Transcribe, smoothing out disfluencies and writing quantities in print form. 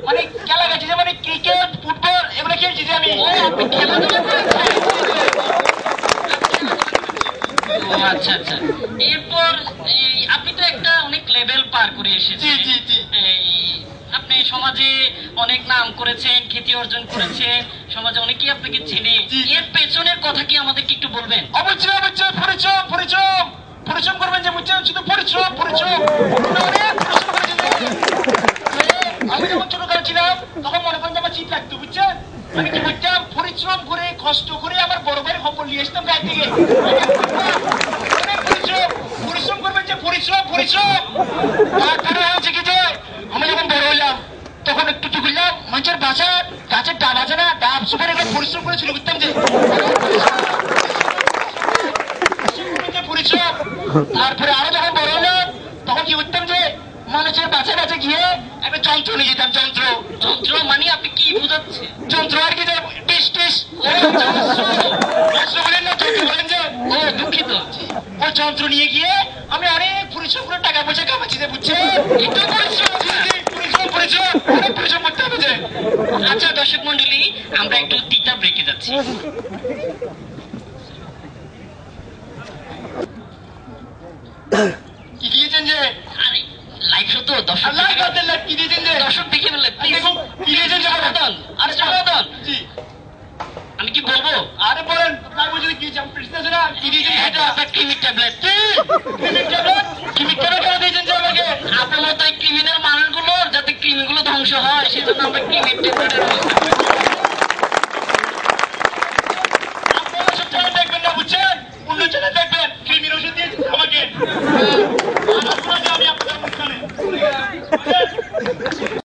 মানে খেলা গেছে যে মানে ক্রিকেট ফুটবল এগুলো খেলছি যে আমি। আচ্ছা আচ্ছা, এরপর আপনি তো একটা অনেক লেভেল পার করে এসেছেন। আপনি সমাজে অনেক নাম করেছেন, খ্যাতি অর্জন করেছেন, সমাজে অনেকেই আপনাকে চেনে। এর পেছনের কথা কি আমাদেরকে একটু বলবেন? অবশ্যই অবশ্যই, পরিশ্রম পরিশ্রম পরিশ্রম করবেন যে বুঝছেন, শুধু পরিশ্রম পরিশ্রম। অনেক পরিশ্রম করেছি। আমি যখন ছোটকালে ছিলাম তখন মনে করেন যে আমার চিৎ লাগতো বুঝছেন। আমি কি করতাম, পরিশ্রম করে কষ্ট করে আমার বড় ভাইয়ের খবর নিয়ে আসতাম গায়ে থেকে। অনেক পরিশ্রম পরিশ্রম করবেন যে পরিশ্রম পরিশ্রম। তারপরে হয়েছে কি যে আমি যখন বড় হইলাম তখন একটু কি করলাম, মানুষের বাসার গাছের ডাব আছে না, ডাব সুপার এগুলো পরিশ্রম করে শুরু করতাম যে পরিশ্রম। তারপরে আরো যখন বড় হলাম তখন কি করতাম যে মানুষের বাসে বাসে গিয়ে একটা যন্ত্র নিয়ে যেতাম। যন্ত্র যন্ত্র মানে আপনি কি বুঝাচ্ছে? যন্ত্র আর কি, টিস টিস বলেন না, যন্ত্র বলেন যে। ও দুঃখিত। ওই যন্ত্র নিয়ে গিয়ে আমি অনেক পরিশ্রম করে টাকা পয়সা কামাচ্ছি যে বুঝছে। একটু পরিশ্রম পরিশ্রম পরিশ্রম অনেক পরিশ্রম করতে হবে যে। আচ্ছা দর্শক মন্ডলী, আমরা একটু তিতা ব্রেকে যাচ্ছি। কি দিয়েছেন যে? আরে লাইভ শো তো, দর্শক আল্লাহ কি দিয়েছেন যে? দর্শক দেখে ফেললে কি দিয়েছেন যে? আরে জনার্দন, জি আমি কি বলবো? আরে বলেন, তাই বলছি কি বুঝতেছে না কি দিয়েছেন এটা সেটা? আপনার ক্রিমিক ট্যাবলেট। ক্রিমিক ট্যাবলেট? ক্রিমিক ট্যাবলেট কেন দিয়েছেন যে আমাকে? আপনার মতো এই ক্রিমিনাল মানুষগুলোর যাতে ক্রিমিগুলো ধ্বংস হয় সেজন্য আমরা ক্রিমিক ট্যাবলেটের